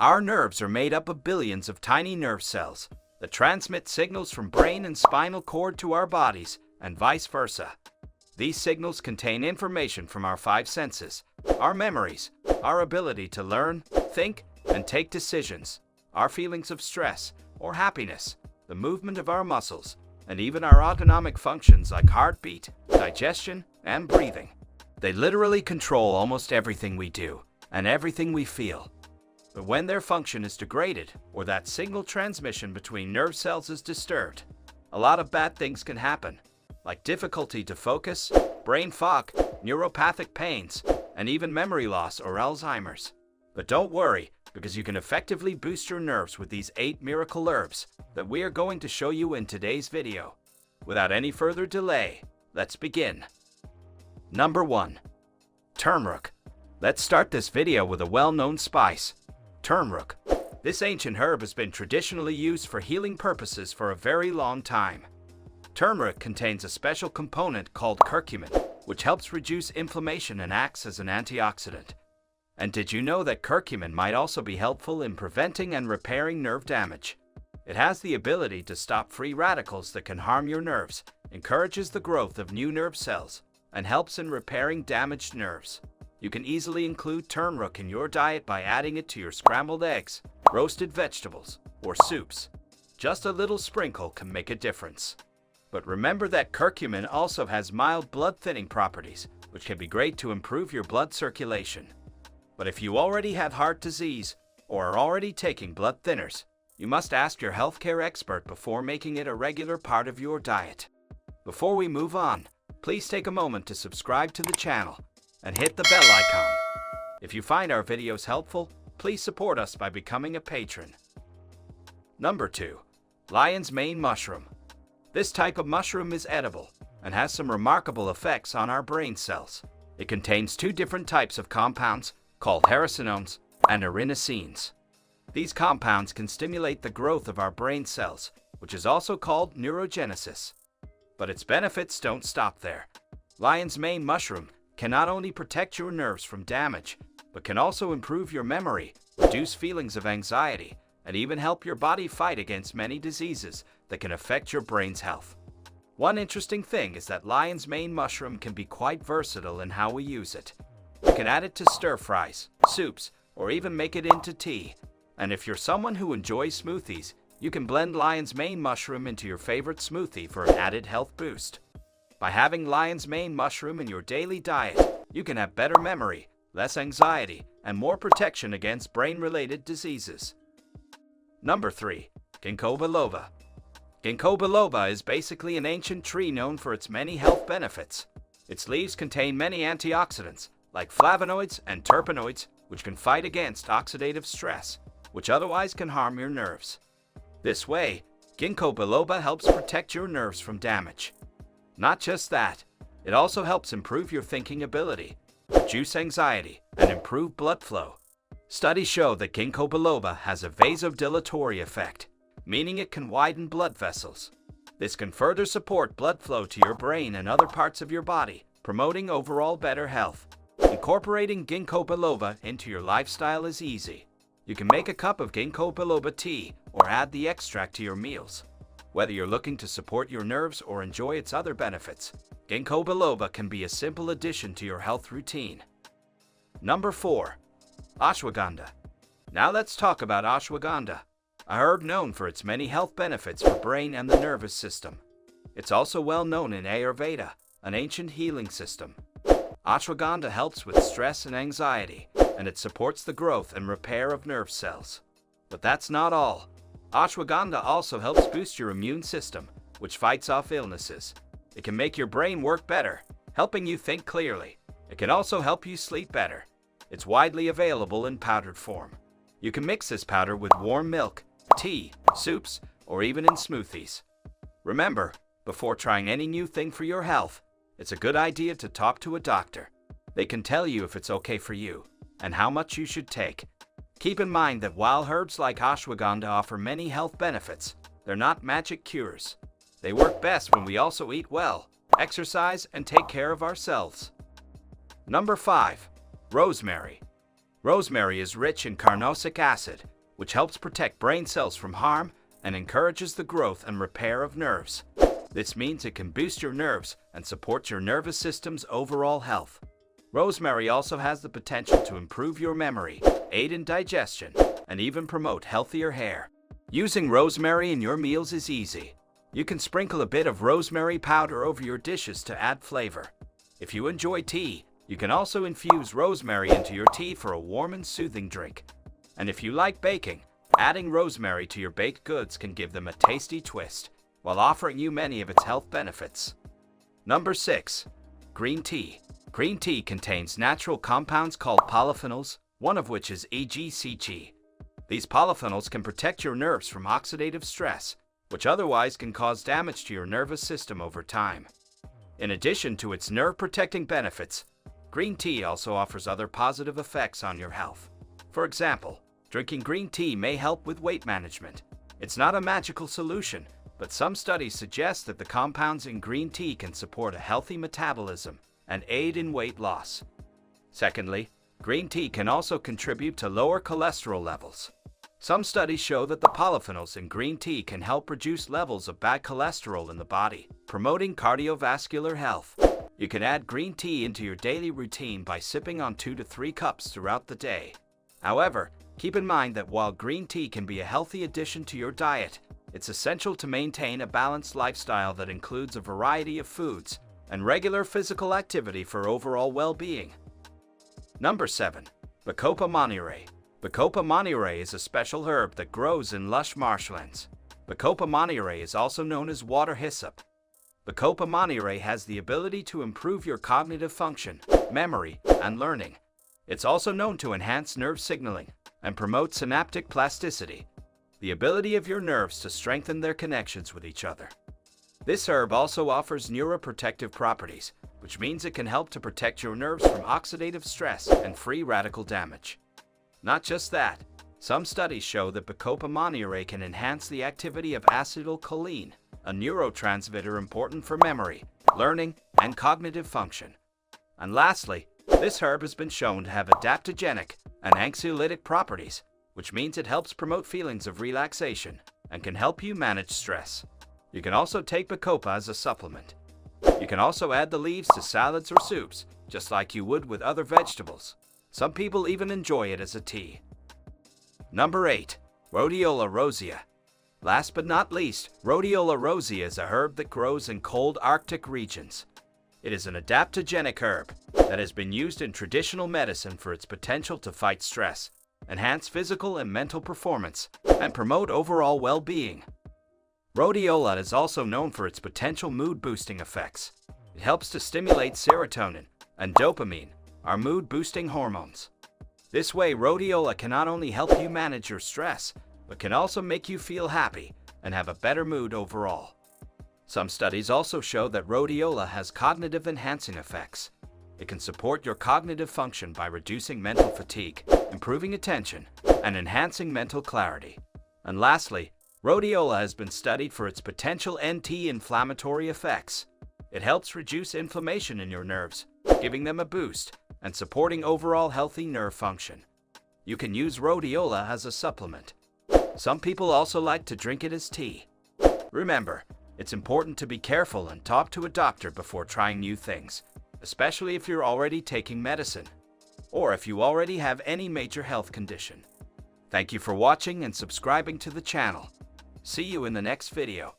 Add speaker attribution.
Speaker 1: Our nerves are made up of billions of tiny nerve cells that transmit signals from brain and spinal cord to our bodies, and vice versa. These signals contain information from our five senses, our memories, our ability to learn, think, and take decisions, our feelings of stress or happiness, the movement of our muscles, and even our autonomic functions like heartbeat, digestion, and breathing. They literally control almost everything we do and everything we feel. But when their function is degraded or that signal transmission between nerve cells is disturbed, a lot of bad things can happen, like difficulty to focus, brain fog, neuropathic pains, and even memory loss or Alzheimer's. But don't worry, because you can effectively boost your nerves with these 8 miracle herbs that we are going to show you in today's video. Without any further delay, let's begin. Number 1. Turmeric. Let's start this video with a well-known spice, turmeric. This ancient herb has been traditionally used for healing purposes for a very long time. Turmeric contains a special component called curcumin, which helps reduce inflammation and acts as an antioxidant. And did you know that curcumin might also be helpful in preventing and repairing nerve damage? It has the ability to stop free radicals that can harm your nerves, encourages the growth of new nerve cells, and helps in repairing damaged nerves. You can easily include turmeric in your diet by adding it to your scrambled eggs, roasted vegetables, or soups. Just a little sprinkle can make a difference. But remember that curcumin also has mild blood thinning properties, which can be great to improve your blood circulation. But if you already have heart disease or are already taking blood thinners, you must ask your healthcare expert before making it a regular part of your diet. Before we move on, please take a moment to subscribe to the channel and hit the bell icon. If you find our videos helpful, please support us by becoming a patron. Number 2. Lion's mane mushroom. This type of mushroom is edible and has some remarkable effects on our brain cells. It contains 2 different types of compounds called serotonins and adenosines. These compounds can stimulate the growth of our brain cells, which is also called neurogenesis. But its benefits don't stop there. Lion's mane mushroom can not only protect your nerves from damage, but can also improve your memory, reduce feelings of anxiety, and even help your body fight against many diseases that can affect your brain's health. One interesting thing is that lion's mane mushroom can be quite versatile in how we use it. You can add it to stir-fries, soups, or even make it into tea. And if you're someone who enjoys smoothies, you can blend lion's mane mushroom into your favorite smoothie for an added health boost. By having lion's mane mushroom in your daily diet, you can have better memory, less anxiety, and more protection against brain-related diseases. Number 3. Ginkgo biloba. Ginkgo biloba is basically an ancient tree known for its many health benefits. Its leaves contain many antioxidants, like flavonoids and terpenoids, which can fight against oxidative stress, which otherwise can harm your nerves. This way, Ginkgo biloba helps protect your nerves from damage. Not just that, it also helps improve your thinking ability, reduce anxiety, and improve blood flow. Studies show that Ginkgo biloba has a vasodilatory effect, meaning it can widen blood vessels. This can further support blood flow to your brain and other parts of your body, promoting overall better health. Incorporating Ginkgo biloba into your lifestyle is easy. You can make a cup of Ginkgo biloba tea or add the extract to your meals. Whether you're looking to support your nerves or enjoy its other benefits, Ginkgo biloba can be a simple addition to your health routine. Number 4. Ashwagandha. Now let's talk about ashwagandha, a herb known for its many health benefits for brain and the nervous system. It's also well known in Ayurveda, an ancient healing system. Ashwagandha helps with stress and anxiety, and it supports the growth and repair of nerve cells. But that's not all. Ashwagandha also helps boost your immune system, which fights off illnesses. It can make your brain work better, helping you think clearly. It can also help you sleep better. It's widely available in powdered form. You can mix this powder with warm milk, tea, soups, or even in smoothies. Remember, before trying any new thing for your health, it's a good idea to talk to a doctor. They can tell you if it's okay for you and how much you should take. Keep in mind that while herbs like ashwagandha offer many health benefits, they're not magic cures. They work best when we also eat well, exercise, and take care of ourselves. Number 5. Rosemary. Rosemary is rich in carnosic acid, which helps protect brain cells from harm and encourages the growth and repair of nerves. This means it can boost your nerves and support your nervous system's overall health. Rosemary also has the potential to improve your memory, aid in digestion, and even promote healthier hair. Using rosemary in your meals is easy. You can sprinkle a bit of rosemary powder over your dishes to add flavor. If you enjoy tea, you can also infuse rosemary into your tea for a warm and soothing drink. And if you like baking, adding rosemary to your baked goods can give them a tasty twist, while offering you many of its health benefits. Number 6. Green tea. Green tea contains natural compounds called polyphenols, one of which is EGCG. These polyphenols can protect your nerves from oxidative stress, which otherwise can cause damage to your nervous system over time. In addition to its nerve-protecting benefits, green tea also offers other positive effects on your health. For example, drinking green tea may help with weight management. It's not a magical solution, but some studies suggest that the compounds in green tea can support a healthy metabolism and aid in weight loss. Secondly, green tea can also contribute to lower cholesterol levels. Some studies show that the polyphenols in green tea can help reduce levels of bad cholesterol in the body, promoting cardiovascular health. You can add green tea into your daily routine by sipping on 2 to 3 cups throughout the day. However, keep in mind that while green tea can be a healthy addition to your diet, it's essential to maintain a balanced lifestyle that includes a variety of foods and regular physical activity for overall well-being. Number 7. Bacopa monnieri. Bacopa monnieri is a special herb that grows in lush marshlands. Bacopa monnieri is also known as water hyssop. Bacopa monnieri has the ability to improve your cognitive function, memory, and learning. It's also known to enhance nerve signaling and promote synaptic plasticity, the ability of your nerves to strengthen their connections with each other. This herb also offers neuroprotective properties, which means it can help to protect your nerves from oxidative stress and free radical damage. Not just that, some studies show that Bacopa monnieri can enhance the activity of acetylcholine, a neurotransmitter important for memory, learning, and cognitive function. And lastly, this herb has been shown to have adaptogenic and anxiolytic properties, which means it helps promote feelings of relaxation and can help you manage stress. You can also take Bacopa as a supplement. You can also add the leaves to salads or soups, just like you would with other vegetables. Some people even enjoy it as a tea. Number 8. Rhodiola rosea. Last but not least, Rhodiola rosea is a herb that grows in cold Arctic regions. It is an adaptogenic herb that has been used in traditional medicine for its potential to fight stress, enhance physical and mental performance, and promote overall well-being. Rhodiola is also known for its potential mood-boosting effects. It helps to stimulate serotonin and dopamine, our mood-boosting hormones. This way, rhodiola can not only help you manage your stress, but can also make you feel happy and have a better mood overall. Some studies also show that rhodiola has cognitive enhancing effects. It can support your cognitive function by reducing mental fatigue, improving attention, and enhancing mental clarity. And lastly, rhodiola has been studied for its potential anti-inflammatory effects. It helps reduce inflammation in your nerves, giving them a boost and supporting overall healthy nerve function. You can use rhodiola as a supplement. Some people also like to drink it as tea. Remember, it's important to be careful and talk to a doctor before trying new things, especially if you're already taking medicine, or if you already have any major health condition. Thank you for watching and subscribing to the channel. See you in the next video.